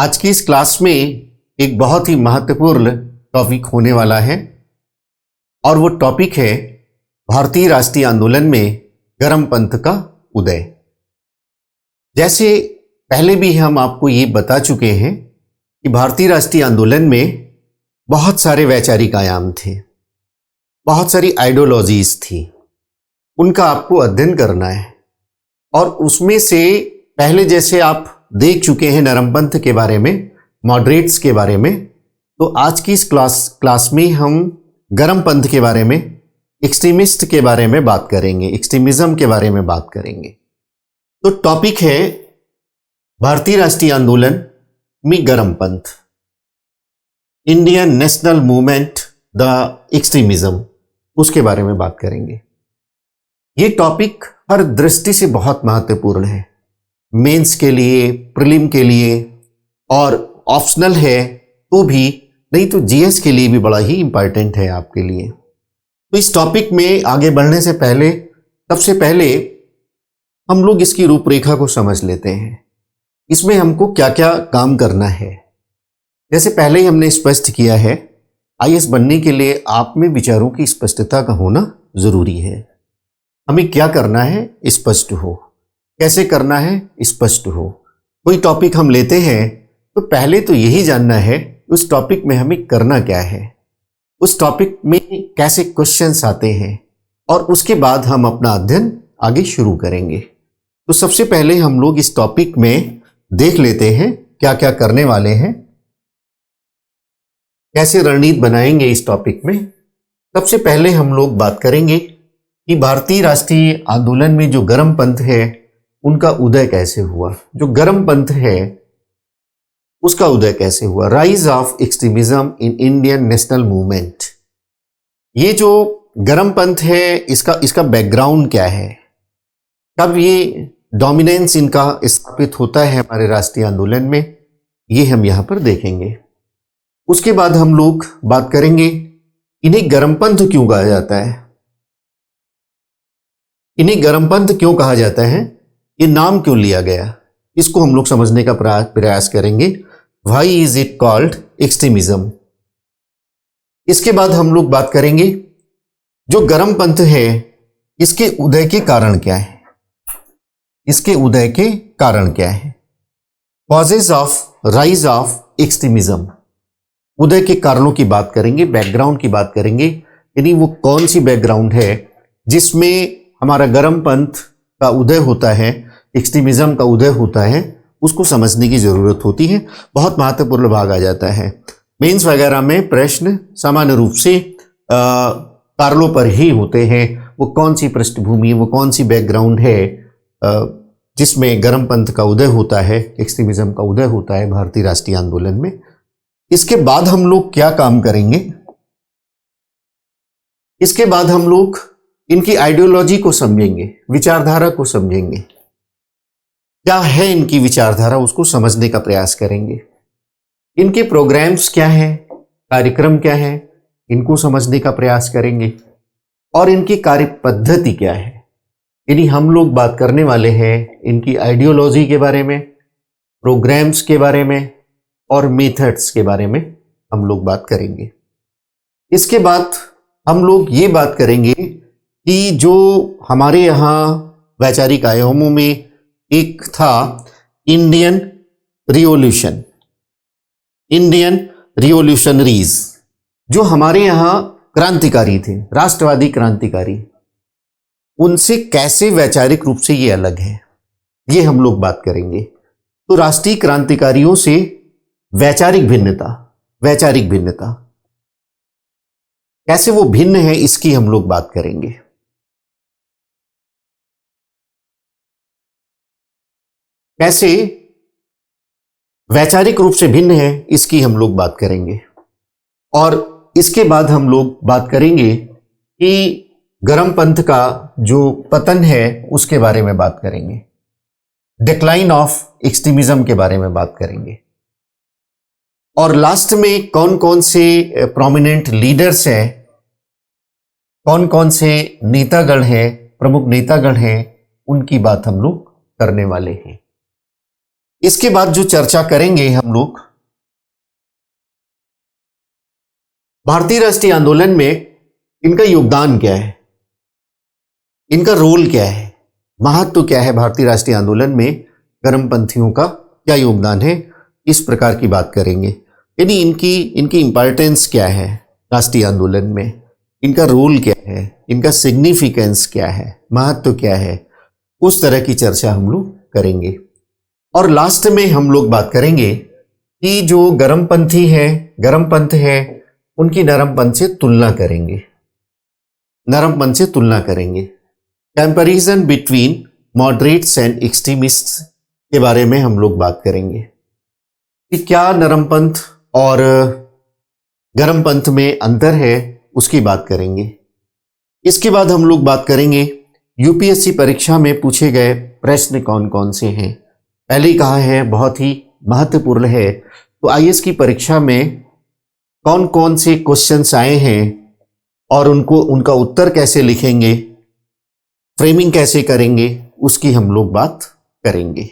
आज की इस क्लास में एक बहुत ही महत्वपूर्ण टॉपिक होने वाला है और वो टॉपिक है भारतीय राष्ट्रीय आंदोलन में गरमपंथ का उदय। जैसे पहले भी हम आपको ये बता चुके हैं कि भारतीय राष्ट्रीय आंदोलन में बहुत सारे वैचारिक आयाम थे, बहुत सारी आइडियोलॉजीज थी, उनका आपको अध्ययन करना है। और उसमें से पहले जैसे आप देख चुके हैं नरमपंथ के बारे में, मॉडरेट्स के बारे में, तो आज की इस क्लास में हम गरमपंथ के बारे में, एक्सट्रीमिस्ट के बारे में बात करेंगे, एक्सट्रीमिज्म के बारे में बात करेंगे। तो टॉपिक है भारतीय राष्ट्रीय आंदोलन में गरमपंथ, Indian national movement the extremism, उसके बारे में बात करेंगे। ये टॉपिक हर दृष्टि से बहुत महत्वपूर्ण है, मेंस के लिए, प्रीलिम के लिए, और ऑप्शनल है तो भी, नहीं तो जीएस के लिए भी बड़ा ही इंपॉर्टेंट है आपके लिए। तो इस टॉपिक में आगे बढ़ने से पहले सबसे पहले हम लोग इसकी रूपरेखा को समझ लेते हैं, इसमें हमको क्या क्या काम करना है। जैसे पहले ही हमने स्पष्ट किया है, आईएएस बनने के लिए आप में विचारों की स्पष्टता का होना जरूरी है। हमें क्या करना है स्पष्ट हो, कैसे करना है स्पष्ट हो। कोई टॉपिक हम लेते हैं तो पहले तो यही जानना है उस टॉपिक में हमें करना क्या है, उस टॉपिक में कैसे क्वेश्चंस आते हैं, और उसके बाद हम अपना अध्ययन आगे शुरू करेंगे। तो सबसे पहले हम लोग इस टॉपिक में देख लेते हैं क्या क्या करने वाले हैं, कैसे रणनीति बनाएंगे इस टॉपिक में। सबसे पहले हम लोग बात करेंगे कि भारतीय राष्ट्रीय आंदोलन में जो गरमपंथ है उनका उदय कैसे हुआ। जो गरमपंथ है उसका उदय कैसे हुआ, rise of extremism in Indian national movement. ये जो गरमपंथ है इसका बैकग्राउंड क्या है, कब ये डोमिनेंस इनका स्थापित होता है हमारे राष्ट्रीय आंदोलन में, ये हम यहां पर देखेंगे। उसके बाद हम लोग बात करेंगे इन्हें गरमपंथ क्यों कहा जाता है, इन्हें गरमपंथ क्यों कहा जाता है, ये नाम क्यों लिया गया, इसको हम लोग समझने का प्रयास करेंगे। Why is it called extremism. इसके बाद हम लोग बात करेंगे जो गरमपंथ है इसके उदय के कारण क्या है, इसके उदय के कारण क्या है, causes of rise of extremism. उदय के कारणों की बात करेंगे, बैकग्राउंड की बात करेंगे, यानी वो कौन सी बैकग्राउंड है जिसमें हमारा गरमपंथ का उदय होता है, एक्सट्रीमिज्म का उदय होता है, उसको समझने की जरूरत होती है। बहुत महत्वपूर्ण भाग आ जाता है। मेंस वगैरह में प्रश्न सामान्य रूप से कारणों पर ही होते हैं, वो कौन सी पृष्ठभूमि, वो कौन सी बैकग्राउंड है जिसमें गरमपंथ का उदय होता है, एक्सट्रीमिज्म का उदय होता है भारतीय राष्ट्रीय आंदोलन में। इसके बाद हम लोग क्या काम करेंगे, इसके बाद हम लोग इनकी आइडियोलॉजी को समझेंगे, विचारधारा को समझेंगे, क्या है इनकी विचारधारा उसको समझने का प्रयास करेंगे। इनके प्रोग्राम्स क्या हैं, कार्यक्रम क्या है, इनको समझने का प्रयास करेंगे, और इनकी कार्य पद्धति क्या है। यानी हम लोग बात करने वाले हैं इनकी आइडियोलॉजी के बारे में, प्रोग्राम्स के बारे में, और मेथड्स के बारे में हम लोग बात करेंगे। इसके बाद हम लोग ये बात करेंगे कि जो हमारे यहाँ वैचारिक आयामों में एक था इंडियन रिवॉल्यूशन, इंडियन रिवॉल्यूशनरीज, जो हमारे यहाँ क्रांतिकारी थे, राष्ट्रवादी क्रांतिकारी, उनसे कैसे वैचारिक रूप से ये अलग है, ये हम लोग बात करेंगे। तो राष्ट्रीय क्रांतिकारियों से वैचारिक भिन्नता कैसे वो भिन्न है, इसकी हम लोग बात करेंगे। कैसे वैचारिक रूप से भिन्न है इसकी हम लोग बात करेंगे। और इसके बाद हम लोग बात करेंगे कि गरमपंथ का जो पतन है उसके बारे में बात करेंगे, डिक्लाइन ऑफ एक्सट्रीमिज्म के बारे में बात करेंगे। और लास्ट में कौन कौन से प्रोमिनेंट लीडर्स हैं, कौन कौन से नेतागण हैं, प्रमुख नेतागण हैं, उनकी बात हम लोग करने वाले हैं। इसके बाद जो चर्चा करेंगे हम लोग, भारतीय राष्ट्रीय आंदोलन में इनका योगदान क्या है, इनका रोल क्या है, महत्व क्या है भारतीय राष्ट्रीय आंदोलन में, गर्मपंथियों का क्या योगदान है, इस प्रकार की बात करेंगे। यानी इनकी इंपॉर्टेंस क्या है राष्ट्रीय आंदोलन में, इनका रोल क्या है, इनका सिग्निफिकेंस क्या है, महत्व क्या है, उस तरह की चर्चा हम लोग करेंगे। और लास्ट में हम लोग बात करेंगे कि जो गर्मपंथ है उनकी नरमपंथ से तुलना करेंगे, नरमपंथ से तुलना करेंगे। Comparison between moderates and extremists के बारे में हम लोग बात करेंगे कि क्या नरमपंथ और गर्मपंथ में अंतर है, उसकी बात करेंगे। इसके बाद हम लोग बात करेंगे यूपीएससी परीक्षा में पूछे गए प्रश्न कौन कौन से हैं। पहले ही कहा है बहुत ही महत्वपूर्ण है, तो आईएएस की परीक्षा में कौन कौन से क्वेश्चंस आए हैं और उनका उत्तर कैसे लिखेंगे, फ्रेमिंग कैसे करेंगे, उसकी हम लोग बात करेंगे।